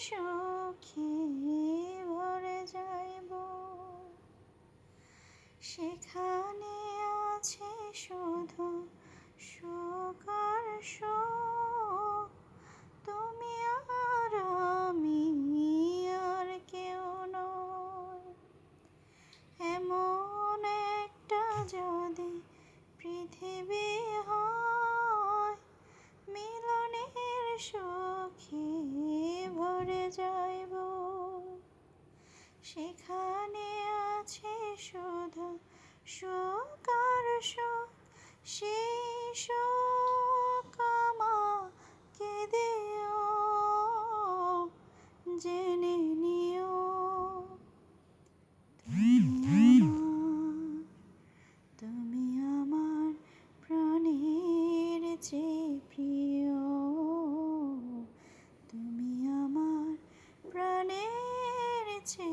সুখে ভরে যাইব। সেখানে আছে শুধু সুখ আর সুখ, তুমি আর আমি আর কেউ নয়। এমন একটা যদি পৃথিবী হয়, মিলনের সুখে ভরে যাইব। সেখানে আছে শুধু সুখ আর সুখ, সেই সুখ আমাকে দিও, জেনে নিও তুমি আমার প্রাণের চেয়ে প্রিয়, তুমি আমার প্রাণের চেয়ে